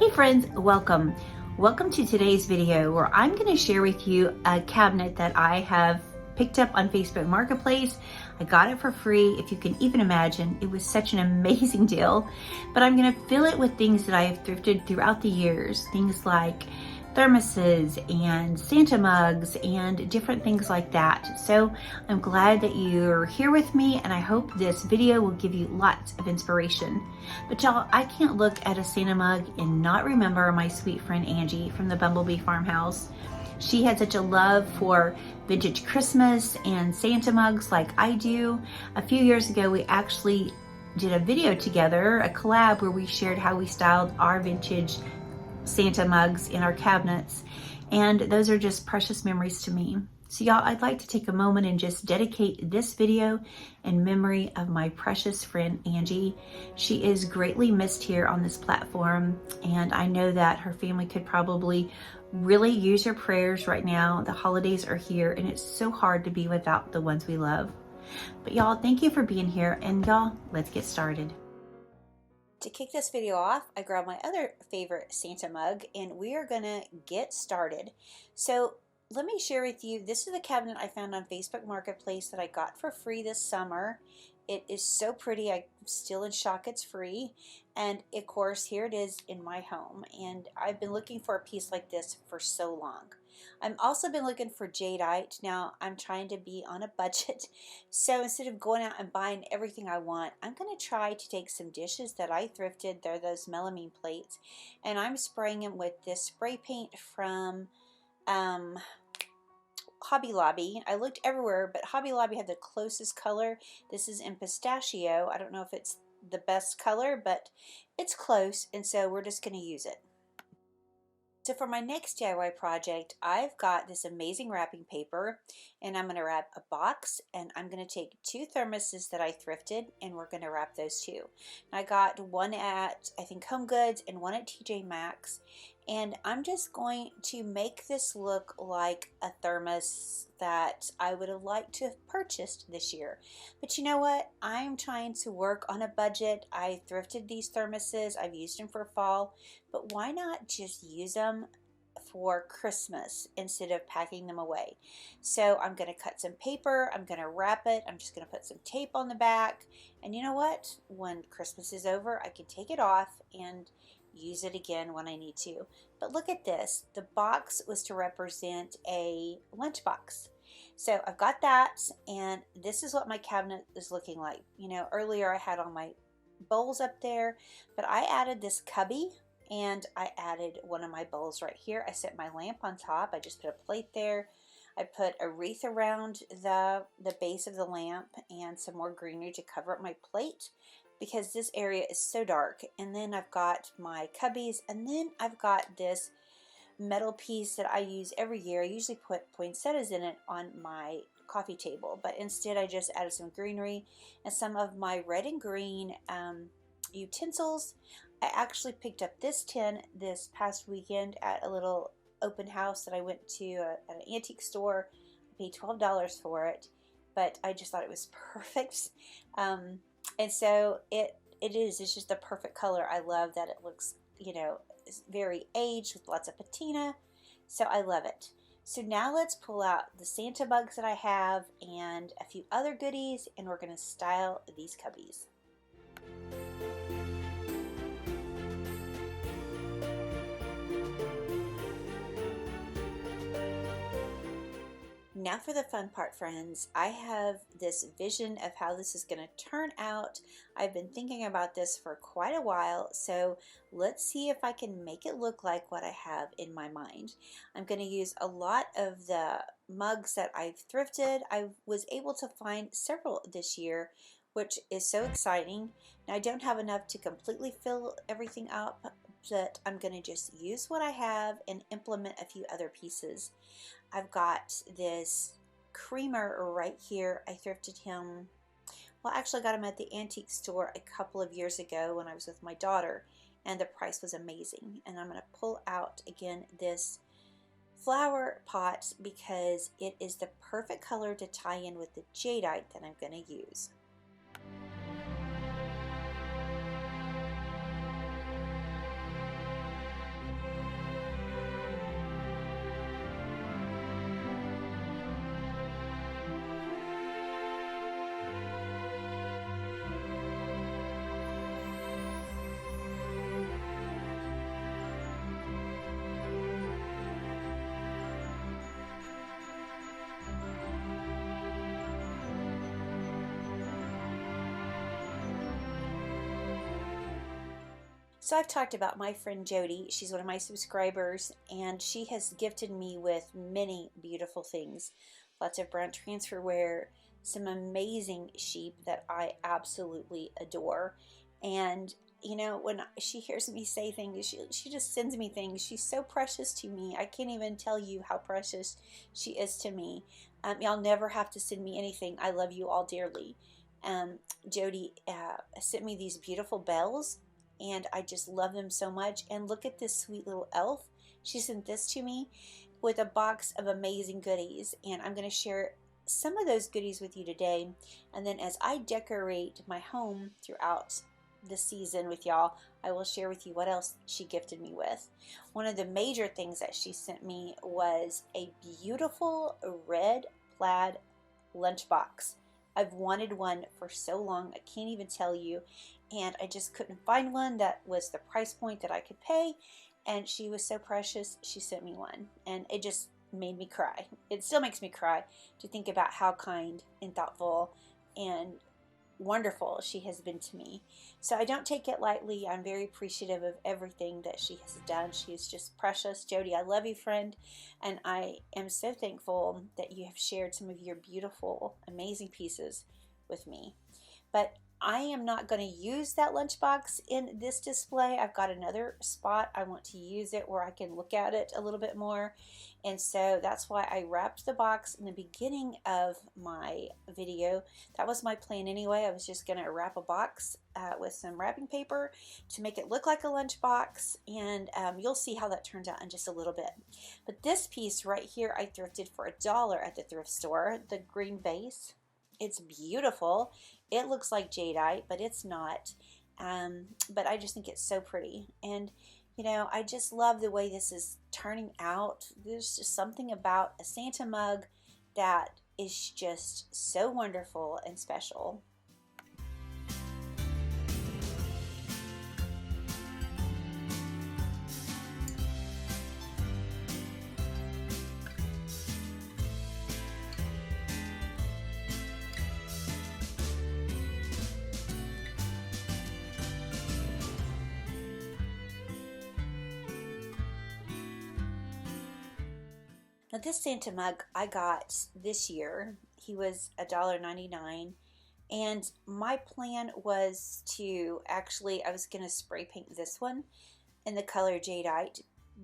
Hey friends, welcome. Welcome to today's video where I'm going to share with you a cabinet that I have picked up on Facebook Marketplace. I got it for free. If you can even imagine, it was such an amazing deal. But I'm going to fill it with things that I have thrifted throughout the years. Things like thermoses and Santa mugs and different things like that. So I'm glad that you're here with me, and I hope this video will give you lots of inspiration. But y'all, I can't look at a Santa mug and not remember my sweet friend Angie from the Bumblebee Farmhouse. She had such a love for vintage Christmas and Santa mugs like I do. A few years ago, we actually did a video together, a collab, where we shared how we styled our vintage Santa mugs in our cabinets, and those are just precious memories to me. So y'all, I'd like to take a moment and just dedicate this video in memory of my precious friend Angie. She is greatly missed here on this platform, and I know that her family could probably really use your prayers right now. The holidays are here, and it's so hard to be without the ones we love. But y'all, thank you for being here, and y'all, let's get started. To kick this video off, I grabbed my other favorite Santa mug, and we are gonna get started. So let me share with you, this is the cabinet I found on Facebook Marketplace that I got for free this summer. It is so pretty. I'm still in shock it's free. And of course, here it is in my home. And I've been looking for a piece like this for so long. I've also been looking for jadeite. Now, I'm trying to be on a budget. So instead of going out and buying everything I want, I'm going to try to take some dishes that I thrifted. They're those melamine plates. And I'm spraying them with this spray paint from Hobby Lobby. I looked everywhere, but Hobby Lobby had the closest color. This is in pistachio. I don't know if it's the best color, but it's close, and so we're just going to use it. So for my next DIY project, I've got this amazing wrapping paper, and I'm going to wrap a box, and I'm going to take 2 thermoses that I thrifted, and we're going to wrap those too. I got one at, I think, Home Goods and one at TJ Maxx, and I'm just going to make this look like a thermos that I would have liked to have purchased this year. But you know what? I'm trying to work on a budget. I thrifted these thermoses. I've used them for fall, but why not just use them for Christmas instead of packing them away? So I'm going to cut some paper. I'm going to wrap it. I'm just going to put some tape on the back. And you know what? When Christmas is over, I can take it off and use it again when I need to. But look at this. The box was to represent a lunchbox. So I've got that, and this is what my cabinet is looking like. You know, earlier I had all my bowls up there, but I added this cubby, and I added one of my bowls right here. I set my lamp on top. I just put a plate there. I put a wreath around the base of the lamp and some more greenery to cover up my plate, because this area is so dark. And then I've got my cubbies, and then I've got this metal piece that I use every year. I usually put poinsettias in it on my coffee table, but instead I just added some greenery and some of my red and green utensils. I actually picked up this tin this past weekend at a little open house that I went to at an antique store. I paid $12 for it, but I just thought it was perfect. And so it's just the perfect color. I love that it looks, you know, it's very aged with lots of patina. So I love it. So now let's pull out the Santa mugs that I have and a few other goodies, and we're going to style these cubbies. Now for the fun part, friends. I have this vision of how this is going to turn out. I've been thinking about this for quite a while, so let's see if I can make it look like what I have in my mind. I'm going to use a lot of the mugs that I've thrifted. I was able to find several this year, which is so exciting. Now I don't have enough to completely fill everything up, but I'm going to just use what I have and implement a few other pieces. I've got this creamer right here. I thrifted him, well, actually I got him at the antique store a couple of years ago when I was with my daughter, and the price was amazing. And I'm going to pull out again this flower pot because it is the perfect color to tie in with the jadeite that I'm going to use. So I've talked about my friend Jody. She's one of my subscribers, and she has gifted me with many beautiful things. Lots of brown transferware, some amazing sheep that I absolutely adore. And you know, when she hears me say things, she just sends me things. She's so precious to me. I can't even tell you how precious she is to me. Y'all never have to send me anything. I love you all dearly. Jody sent me these beautiful bells, and I just love them so much. And look at this sweet little elf. She sent this to me with a box of amazing goodies, and I'm going to share some of those goodies with you today. And then as I decorate my home throughout the season with y'all, I will share with you what else she gifted me with. One of the major things that she sent me was a beautiful red plaid lunchbox. I've wanted one for so long, I can't even tell you, and I just couldn't find one that was the price point that I could pay, and she was so precious, she sent me one, and it just made me cry. It still makes me cry to think about how kind and thoughtful and wonderful she has been to me. So I don't take it lightly. I'm very appreciative of everything that she has done. She is just precious. Jody, I love you, friend, and I am so thankful that you have shared some of your beautiful, amazing pieces with me. But I am not going to use that lunchbox in this display. I've got another spot I want to use it where I can look at it a little bit more. And so that's why I wrapped the box in the beginning of my video. That was my plan anyway. I was just going to wrap a box with some wrapping paper to make it look like a lunchbox. And you'll see how that turns out in just a little bit. But this piece right here I thrifted for $1 at the thrift store, the green base. It's beautiful. It looks like jadeite, but it's not. But I just think it's so pretty. And, you know, I just love the way this is turning out. There's just something about a Santa mug that is just so wonderful and special. Now this Santa mug I got this year. He was $1.99, and my plan was to actually, I was going to spray paint this one in the color jadeite,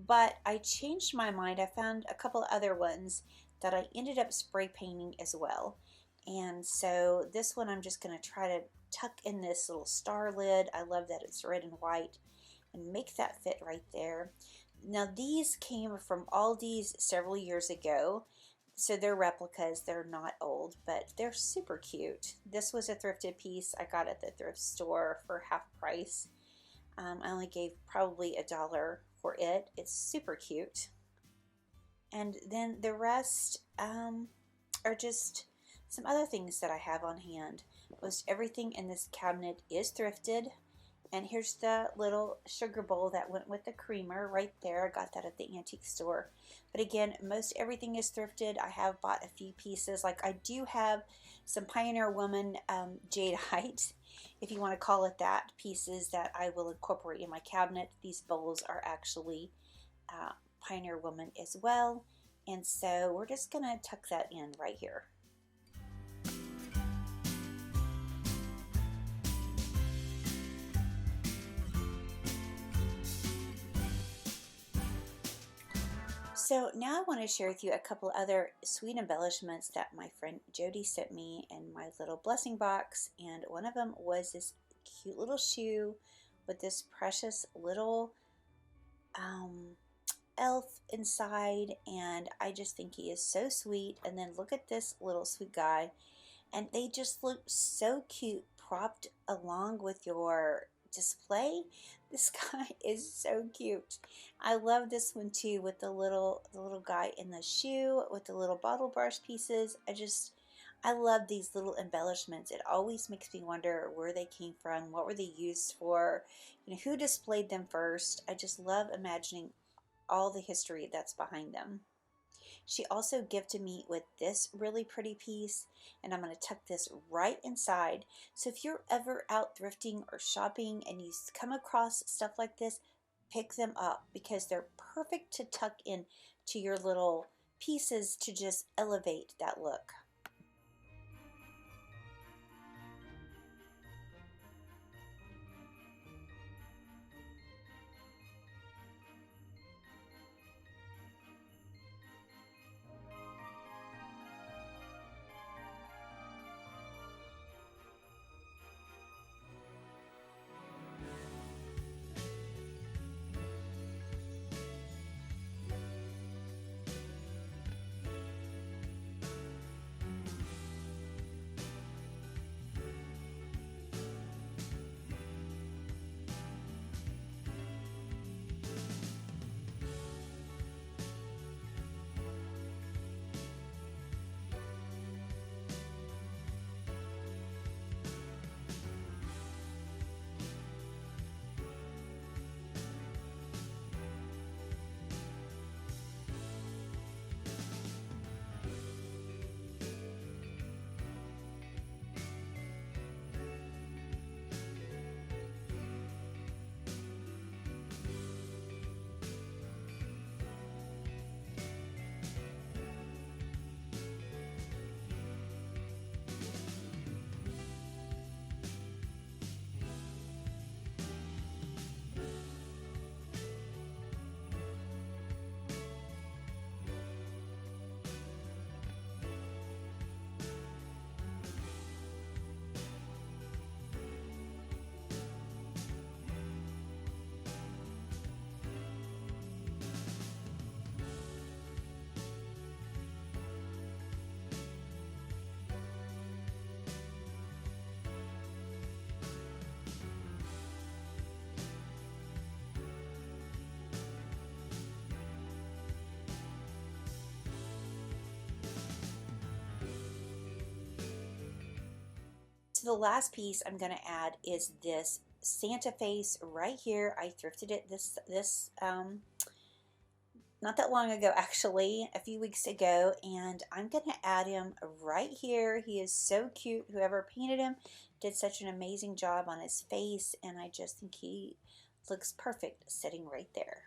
but I changed my mind. I found a couple of other ones that I ended up spray painting as well. And so this one I'm just going to try to tuck in this little star lid. I love that it's red and white, and make that fit right there. Now these came from Aldi's several years ago, so they're replicas. They're not old, but they're super cute. This was a thrifted piece I got at the thrift store for half price. I only gave probably $1 for it. It's super cute. And then the rest are just some other things that I have on hand. Most everything in this cabinet is thrifted. And here's the little sugar bowl that went with the creamer right there. I got that at the antique store. But again, most everything is thrifted. I have bought a few pieces. Like I do have some Pioneer Woman jadeite, if you want to call it that, pieces that I will incorporate in my cabinet. These bowls are actually Pioneer Woman as well. And so we're just going to tuck that in right here. So now I want to share with you a couple other sweet embellishments that my friend Jody sent me in my little blessing box, and one of them was this cute little shoe with this precious little elf inside, and I just think he is so sweet. And then look at this little sweet guy, and they just look so cute propped along with your display. This guy is so cute. I love this one too, with the little guy in the shoe with the little bottle brush pieces. I love these little embellishments. It always makes me wonder where they came from, what were they used for, you know, who displayed them first. I just love imagining all the history that's behind them. She also gifted me with this really pretty piece, and I'm going to tuck this right inside. So if you're ever out thrifting or shopping and you come across stuff like this, pick them up because they're perfect to tuck in to your little pieces to just elevate that look. So the last piece I'm going to add is this Santa face right here. I thrifted it this not that long ago, actually, a few weeks ago, and I'm going to add him right here. He is so cute. Whoever painted him did such an amazing job on his face, and I just think he looks perfect sitting right there.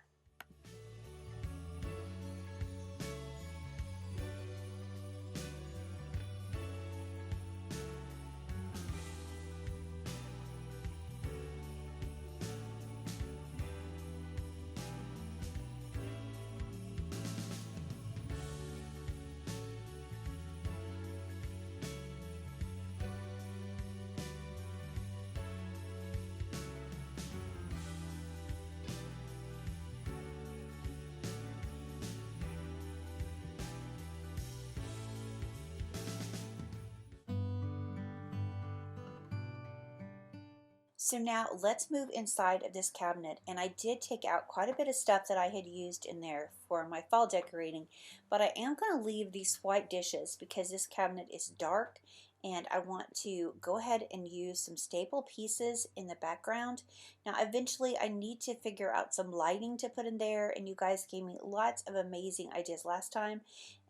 So now let's move inside of this cabinet, and I did take out quite a bit of stuff that I had used in there for my fall decorating, but I am going to leave these white dishes because this cabinet is dark and I want to go ahead and use some staple pieces in the background. Now eventually I need to figure out some lighting to put in there, and you guys gave me lots of amazing ideas last time,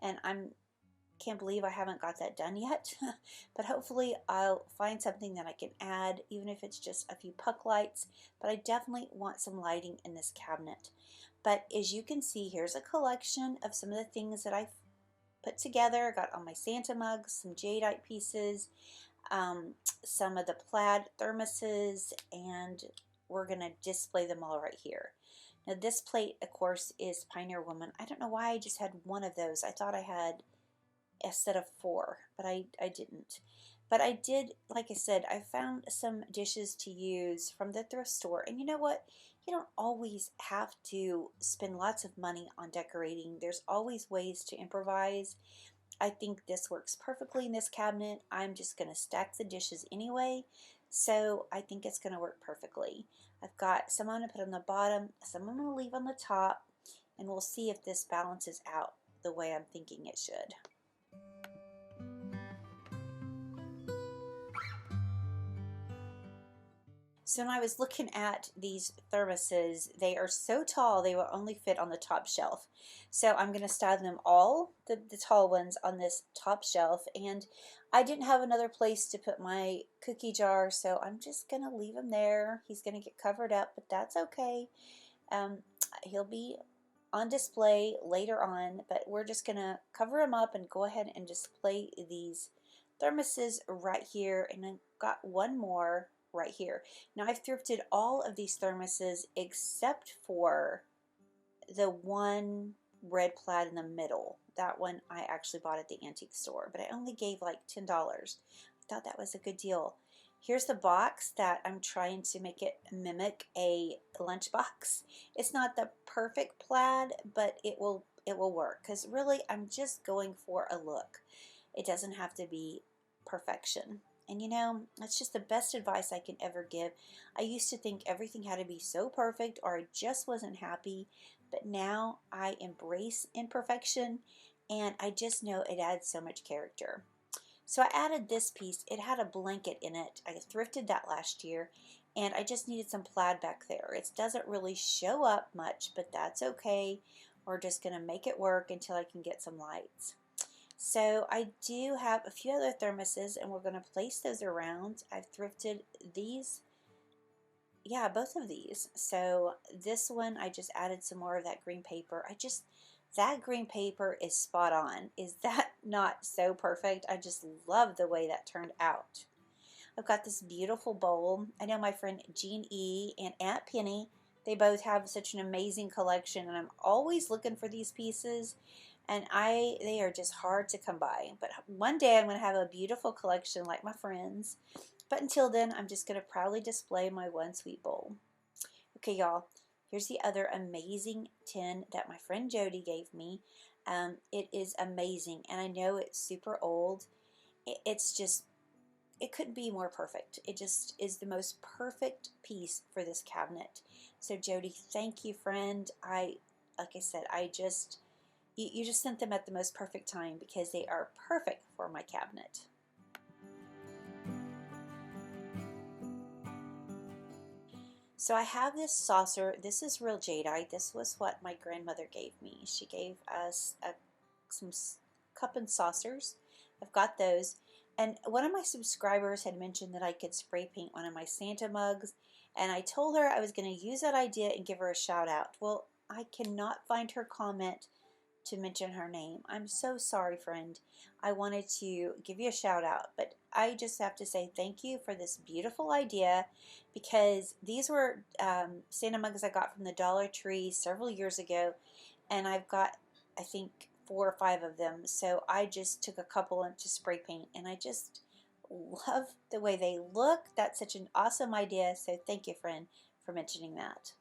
and can't believe I haven't got that done yet, but hopefully I'll find something that I can add, even if it's just a few puck lights, but I definitely want some lighting in this cabinet. But as you can see, here's a collection of some of the things that I've put together. I got all my Santa mugs, some jadeite pieces, some of the plaid thermoses, and we're going to display them all right here. Now this plate, of course, is Pioneer Woman. I don't know why I just had one of those. I thought I had a set of 4, but I didn't. But I did, like I said, I found some dishes to use from the thrift store. And you know what? You don't always have to spend lots of money on decorating. There's always ways to improvise. I think this works perfectly in this cabinet. I'm just going to stack the dishes anyway, so I think it's going to work perfectly. I've got some I'm going to put on the bottom, some I'm going to leave on the top, and we'll see if this balances out the way I'm thinking it should. So when I was looking at these thermoses, they are so tall they will only fit on the top shelf. So I'm going to style them all, the tall ones, on this top shelf. And I didn't have another place to put my cookie jar, so I'm just going to leave him there. He's going to get covered up, but that's okay. Um, he'll be on display later on, but we're just going to cover him up and go ahead and display these thermoses right here. And I've got one more right here. Now I've thrifted all of these thermoses except for the one red plaid in the middle. That one I actually bought at the antique store, but I only gave like $10. I thought that was a good deal. Here's the box that I'm trying to make it mimic a lunchbox. It's not the perfect plaid, but it will work, because really I'm just going for a look. It doesn't have to be perfection. And you know, that's just the best advice I can ever give. I used to think everything had to be so perfect or I just wasn't happy, but now I embrace imperfection and I just know it adds so much character. So I added this piece. It had a blanket in it. I thrifted that last year and I just needed some plaid back there. It doesn't really show up much, but that's okay. We're just going to make it work until I can get some lights. So I do have a few other thermoses and we're going to place those around. I've thrifted these, yeah, both of these. So this one I just added some more of that green paper. That green paper is spot on. Is that not so perfect? I just love the way that turned out. I've got this beautiful bowl. I know my friend Jean E. and Aunt Penny, they both have such an amazing collection and I'm always looking for these pieces. And they are just hard to come by. But one day I'm going to have a beautiful collection like my friends. But until then, I'm just going to proudly display my one sweet bowl. Okay, y'all, here's the other amazing tin that my friend Jody gave me. It is amazing, and I know it's super old. It's just, it couldn't be more perfect. It just is the most perfect piece for this cabinet. So Jody, thank you, friend. Like I said, you just sent them at the most perfect time because they are perfect for my cabinet. So I have this saucer. This is real jadeite. This was what my grandmother gave me. She gave us some cup and saucers. I've got those. And one of my subscribers had mentioned that I could spray paint one of my Santa mugs. And I told her I was going to use that idea and give her a shout out. Well, I cannot find her comment to mention her name. I'm so sorry, friend. I wanted to give you a shout out, but I just have to say thank you for this beautiful idea, because these were Santa mugs I got from the Dollar Tree several years ago, and I've got, I think, 4 or 5 of them. So I just took a couple to spray paint, and I just love the way they look. That's such an awesome idea. So thank you, friend, for mentioning that.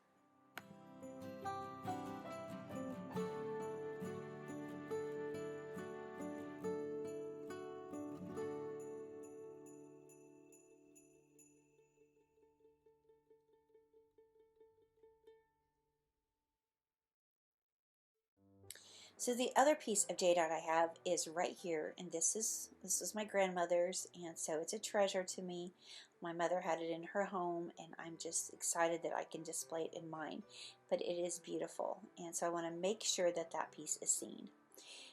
So the other piece of jadeite I have is right here, and this is my grandmother's, and so it's a treasure to me. My mother had it in her home, and I'm just excited that I can display it in mine. But it is beautiful, and so I want to make sure that that piece is seen.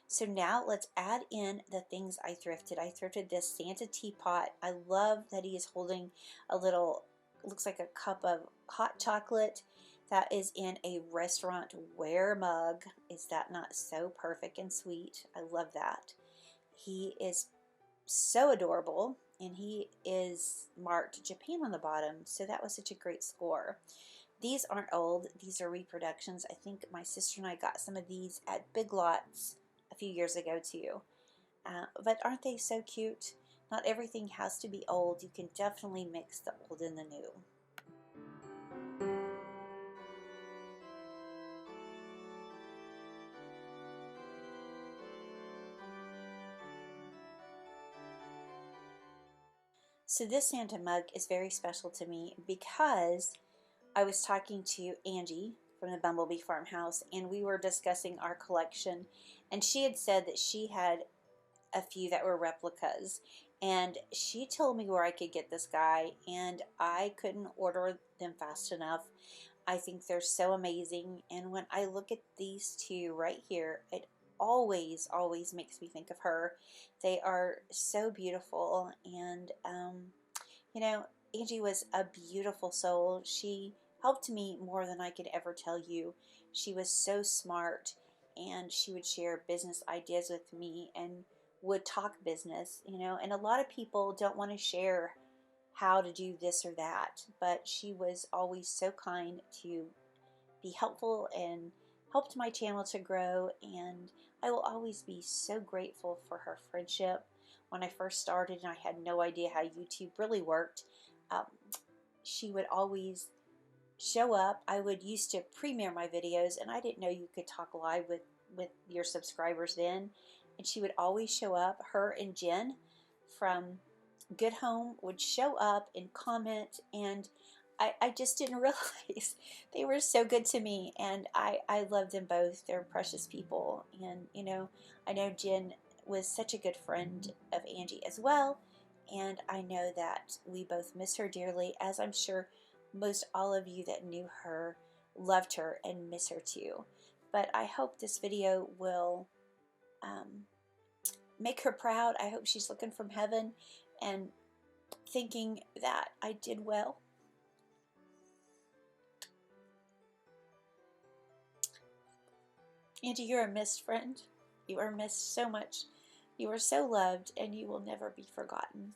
So now let's add in the things I thrifted. I thrifted this Santa teapot. I love that he is holding a little, looks like a cup of hot chocolate. That is in a restaurant-ware mug. Is that not so perfect and sweet? I love that. He is so adorable, and he is marked Japan on the bottom, so that was such a great score. These aren't old. These are reproductions. I think my sister and I got some of these at Big Lots a few years ago too. But aren't they so cute? Not everything has to be old. You can definitely mix the old and the new. So this Santa mug is very special to me because I was talking to Angie from the Bumblebee Farmhouse, and we were discussing our collection, and she had said that she had a few that were replicas, And she told me where I could get this guy, and I couldn't order them fast enough. I think they're so amazing, and when I look at these two right here, it always makes me think of her. They are so beautiful, and you know, Angie was a beautiful soul. She helped me more than I could ever tell you. She was so smart, and she would share business ideas with me and would talk business, and a lot of people don't want to share how to do this or that, but she was always so kind to be helpful and helped my channel to grow, and I will always be so grateful for her friendship. When I first started and I had no idea how YouTube really worked, um, she would always show up. I would used to premiere my videos, and I didn't know you could talk live with your subscribers then, and she would always show up. Her and Jen from Good Home would show up and comment, and I just didn't realize they were so good to me, and I love them both. They're precious people, and I know Jen was such a good friend of Angie as well, and I know that we both miss her dearly, as I'm sure most all of you that knew her loved her and miss her too. But I hope this video will um, make her proud. I hope she's looking from heaven and thinking that I did well. Angie, you're a missed friend. You are missed so much. You are so loved, and you will never be forgotten.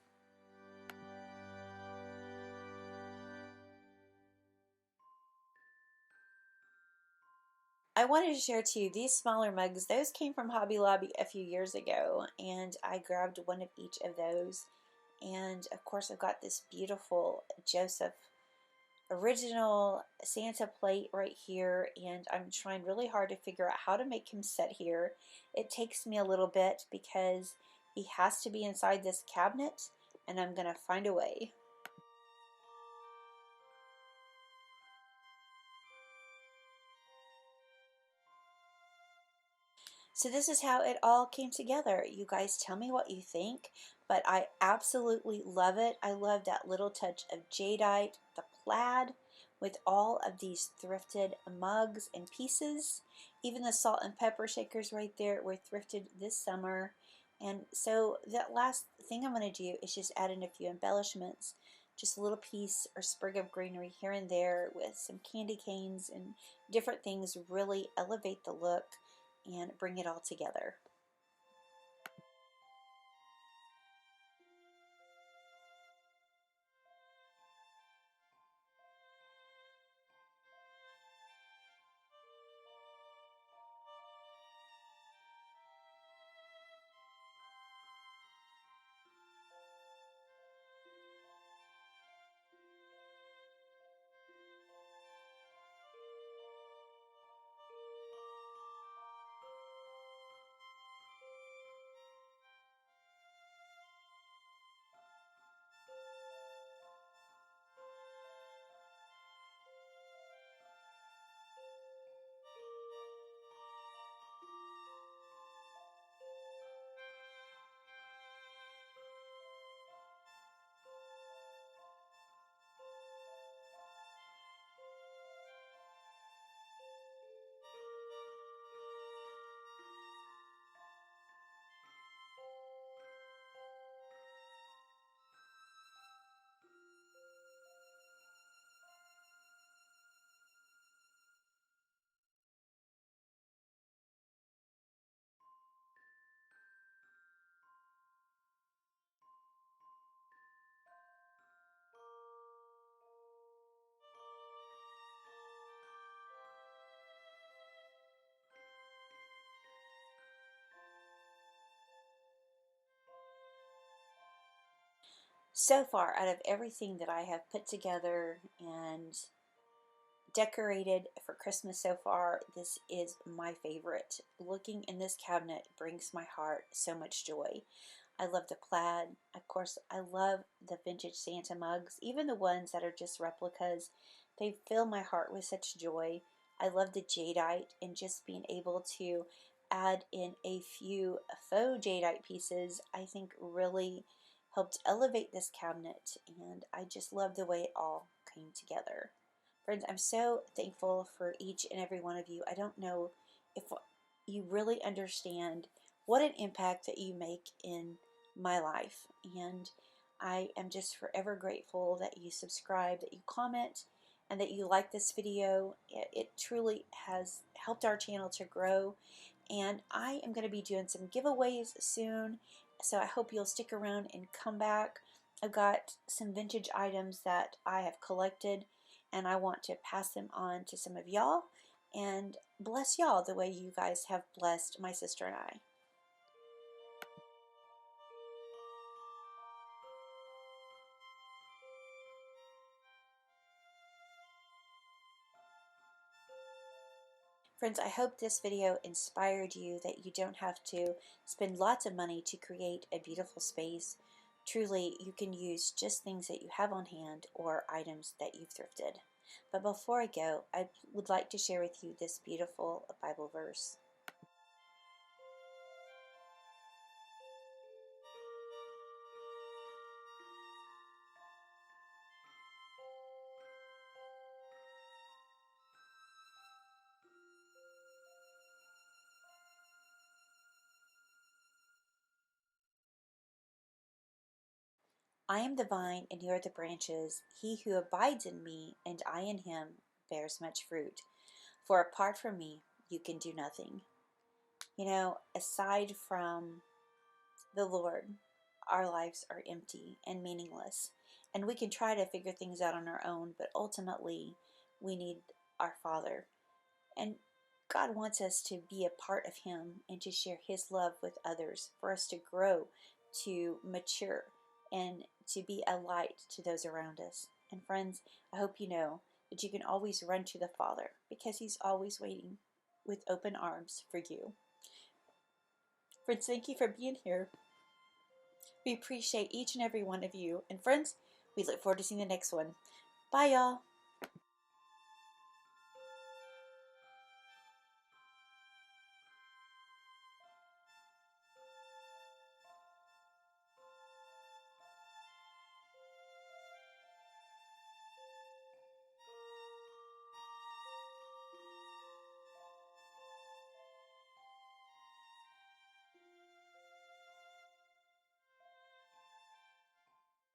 I wanted to share too, these smaller mugs, those came from Hobby Lobby a few years ago, and I grabbed one of each of those. And of course I've got this beautiful Joseph original Santa plate right here, and I'm trying really hard to figure out how to make him sit here. It takes me a little bit because he has to be inside this cabinet, and I'm gonna find a way. So this is how it all came together. You guys tell me what you think, but I absolutely love it. I love that little touch of jadeite, the plaid, with all of these thrifted mugs and pieces. Even the salt and pepper shakers right there were thrifted this summer. And so that last thing I'm going to do is just add in a few embellishments. Just a little piece or sprig of greenery here and there with some candy canes and different things really elevate the look and bring it all together. So far, out of everything that I have put together and decorated for Christmas so far, this is my favorite. Looking in this cabinet brings my heart so much joy. I love the plaid. Of course, I love the vintage Santa mugs, even the ones that are just replicas. They fill my heart with such joy. I love the jadeite, and just being able to add in a few faux jadeite pieces, I think really helped elevate this cabinet, and I just love the way it all came together. Friends, I'm so thankful for each and every one of you. I don't know if you really understand what an impact that you make in my life, and I am just forever grateful that you subscribe, that you comment, and that you like this video. It truly has helped our channel to grow, and I am going to be doing some giveaways soon, so I hope you'll stick around and come back. I've got some vintage items that I have collected, and I want to pass them on to some of y'all and bless y'all the way you guys have blessed my sister and I. Friends, I hope this video inspired you that you don't have to spend lots of money to create a beautiful space. Truly, you can use just things that you have on hand or items that you've thrifted. But before I go, I would like to share with you this beautiful Bible verse. I am the vine, and you are the branches. He who abides in me, and I in him, bears much fruit. For apart from me, you can do nothing. You know, aside from the Lord, our lives are empty and meaningless. And we can try to figure things out on our own, but ultimately, we need our Father. And God wants us to be a part of Him and to share His love with others, for us to grow, to mature, and to be a light to those around us. And friends, I hope you know that you can always run to the Father because He's always waiting with open arms for you. Friends, thank you for being here. We appreciate each and every one of you. And friends, we look forward to seeing the next one. Bye, y'all.